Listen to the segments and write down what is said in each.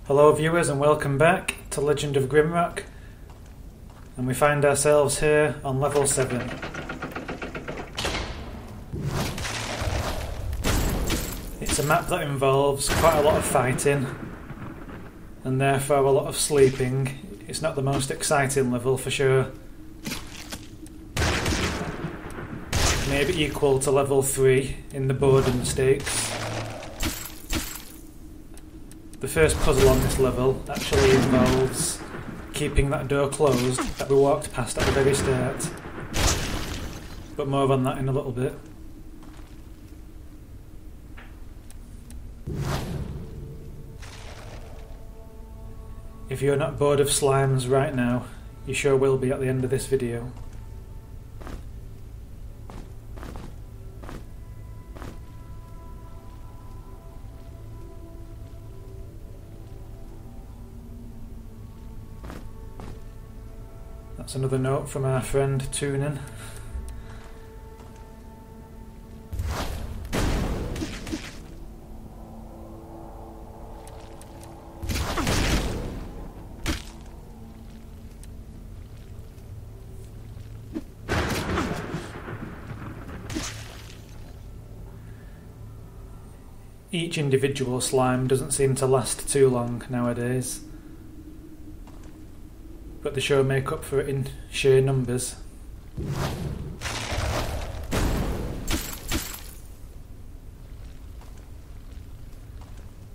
Hello viewers and welcome back to Legend of Grimrock, and we find ourselves here on level 7. It's a map that involves quite a lot of fighting and therefore a lot of sleeping. It's not the most exciting level for sure. Maybe equal to level 3 in the boredom stakes. The first puzzle on this level actually involves keeping that door closed that we walked past at the very start. But more on that in a little bit. If you're not bored of slimes right now, you sure will be at the end of this video. That's another note from our friend Tunin. Each individual slime doesn't seem to last too long nowadays, but they sure make up for it in sheer numbers.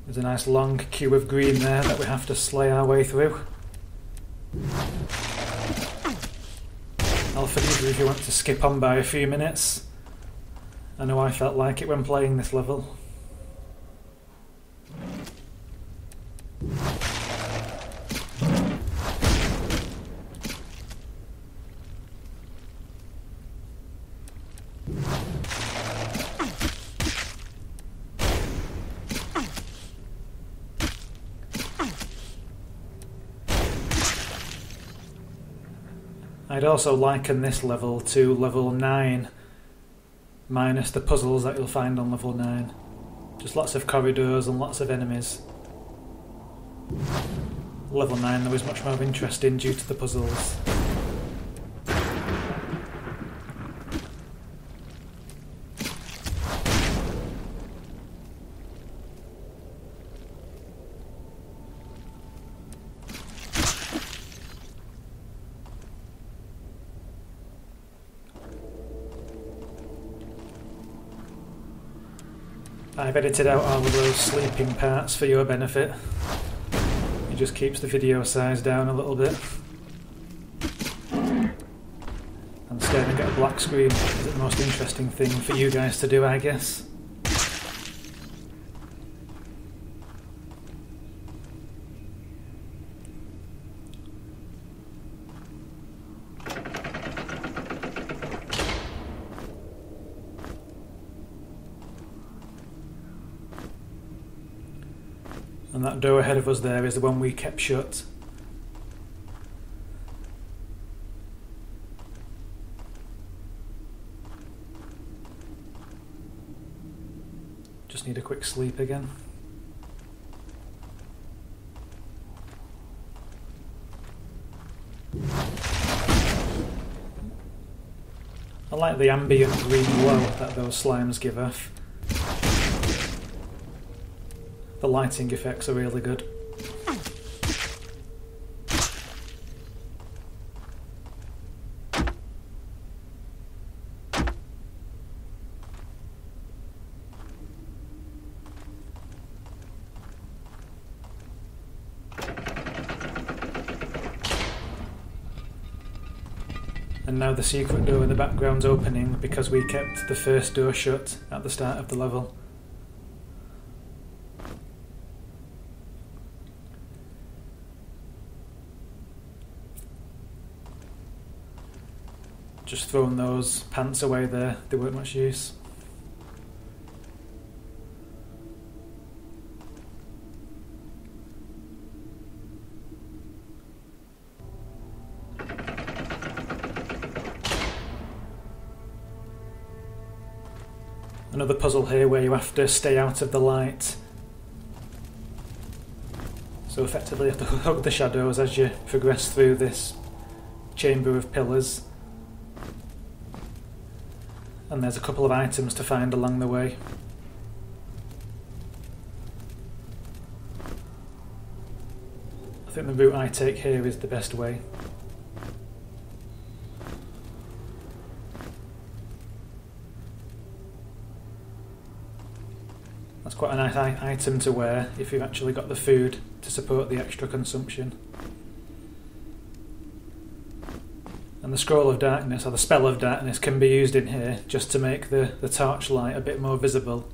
There's a nice long queue of green there that we have to slay our way through. I'll forgive you if you want to skip on by a few minutes. I know I felt like it when playing this level. I'd also liken this level to level 9, minus the puzzles that you'll find on level 9. Just lots of corridors and lots of enemies. Level 9 though is much more interesting due to the puzzles. I've edited out all of those sleeping parts for your benefit. It just keeps the video size down a little bit. And staring at a black screen is the most interesting thing for you guys to do, I guess. And that door ahead of us there is the one we kept shut. Just need a quick sleep again. I like the ambient green glow that those slimes give off. The lighting effects are really good. And now the secret door in the background's opening because we kept the first door shut at the start of the level. Just throwing those pants away there, they weren't much use. Another puzzle here where you have to stay out of the light So effectively you have to hug the shadows as you progress through this chamber of pillars. And there's a couple of items to find along the way. I think the route I take here is the best way. That's quite a nice item to wear if you've actually got the food to support the extra consumption. And the Scroll of Darkness, or the Spell of Darkness, can be used in here just to make the torchlight a bit more visible.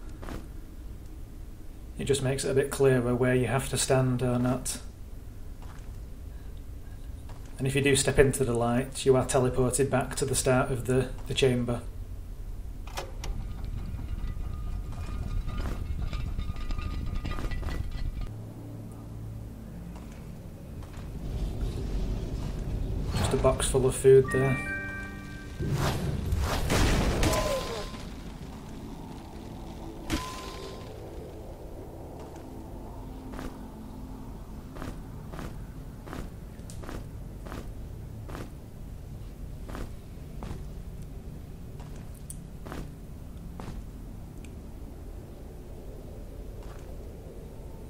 It just makes it a bit clearer where you have to stand or not. And if you do step into the light, you are teleported back to the start of the chamber. Just a box full of food there.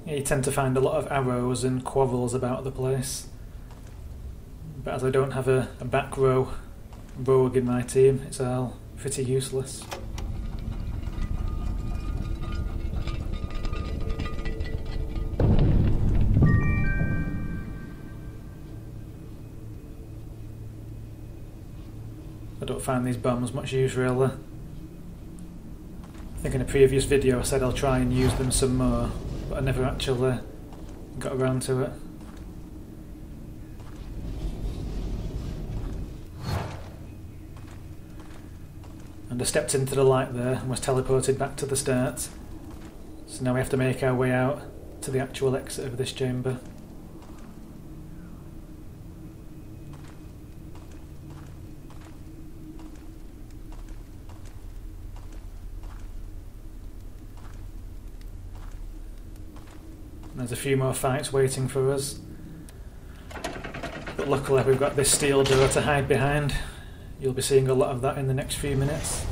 You tend to find a lot of arrows and quarrels about the place. But as I don't have a back row rogue in my team, it's all pretty useless. I don't find these bombs much use really. I think in a previous video I said I'll try and use them some more, but I never actually got around to it. And I stepped into the light there and was teleported back to the start. So now we have to make our way out to the actual exit of this chamber. There's a few more fights waiting for us, but luckily we've got this steel door to hide behind. You'll be seeing a lot of that in the next few minutes.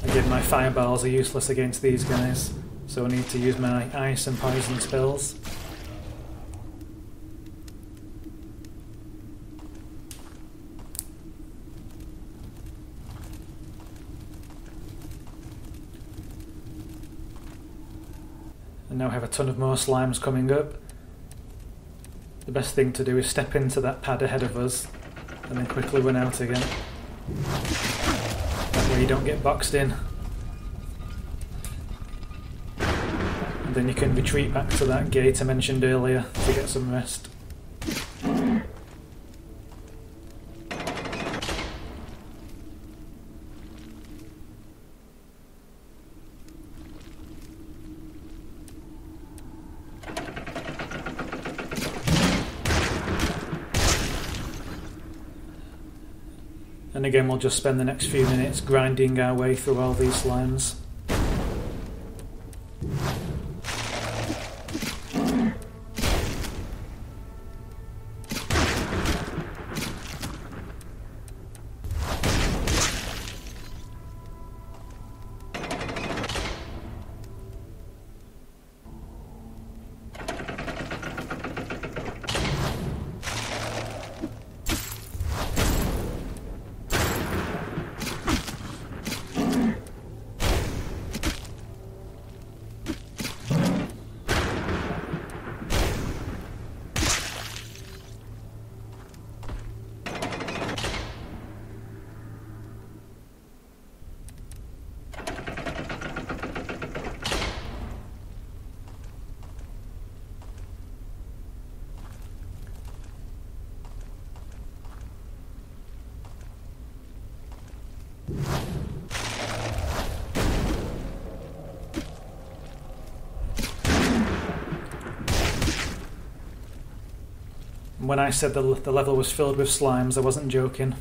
Again, my fireballs are useless against these guys, so I need to use my ice and poison spells. And now I have a ton of more slimes coming up. The best thing to do is step into that pad ahead of us and then quickly run out again. That way you don't get boxed in. And then you can retreat back to that gate I mentioned earlier to get some rest. And again, we'll just spend the next few minutes grinding our way through all these slimes. And when I said the level was filled with slimes, I wasn't joking.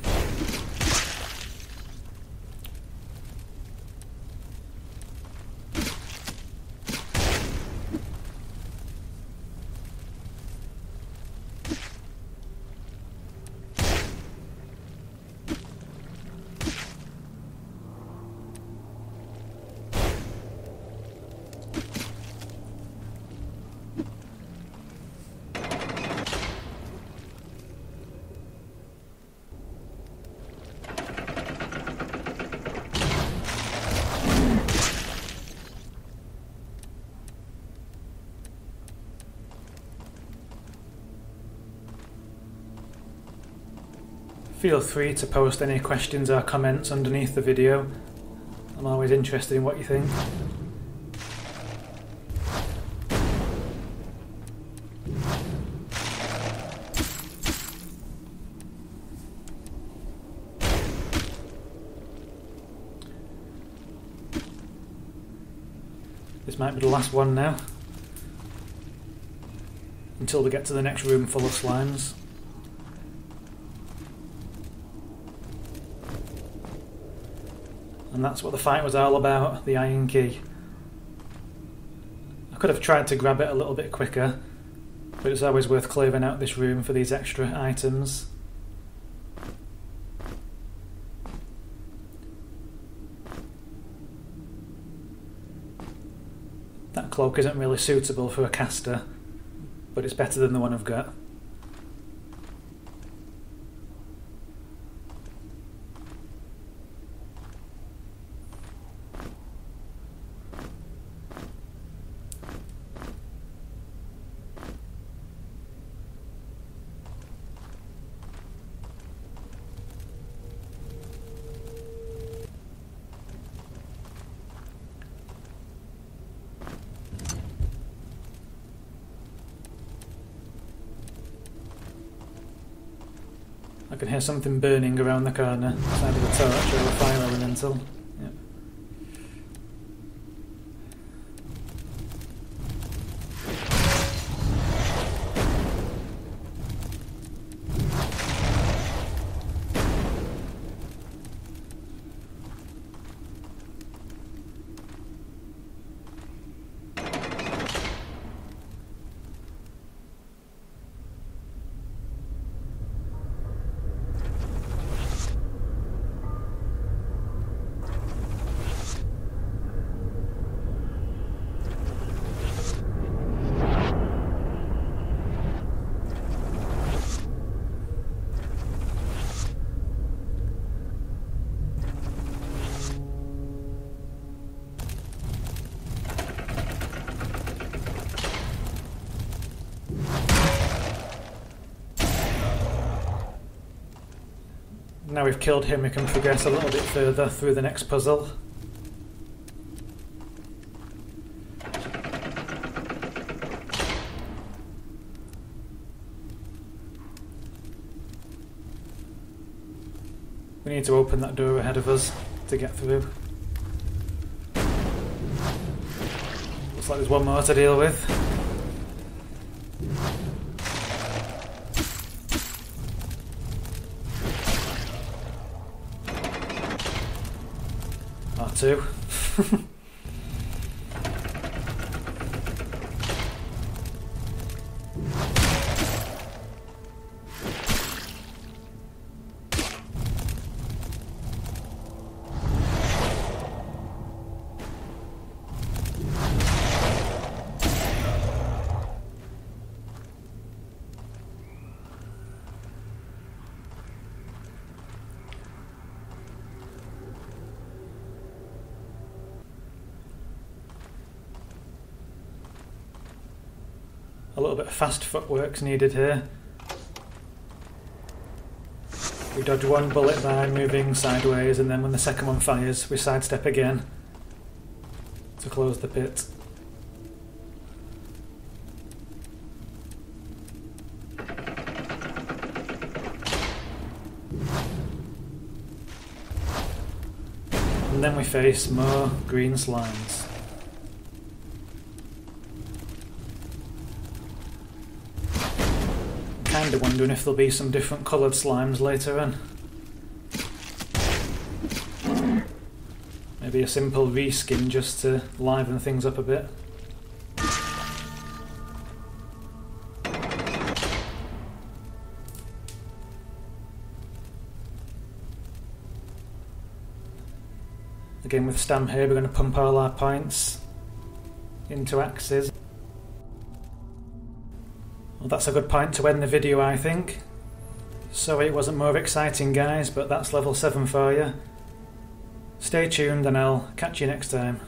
Feel free to post any questions or comments underneath the video. I'm always interested in what you think. This might be the last one now, until we get to the next room full of slimes. And that's what the fight was all about, the iron key. I could have tried to grab it a little bit quicker, but it's always worth clearing out this room for these extra items. That cloak isn't really suitable for a caster, but it's better than the one I've got. I can hear something burning around the corner, side of a torch or a fire elemental. Yep. Now we've killed him, we can progress a little bit further through the next puzzle. We need to open that door ahead of us to get through. Looks like there's one more to deal with. Two. A little bit of fast footwork's needed here. We dodge one bullet by moving sideways, and then when the second one fires, we sidestep again to close the pit. And then we face more green slimes. kind of wondering if there'll be some different coloured slimes later on. Maybe a simple reskin just to liven things up a bit. Again with Stam here, we're going to pump all our points into axes. Well, that's a good point to end the video, I think. Sorry it wasn't more exciting, guys, but that's level 7 for you. Stay tuned and I'll catch you next time.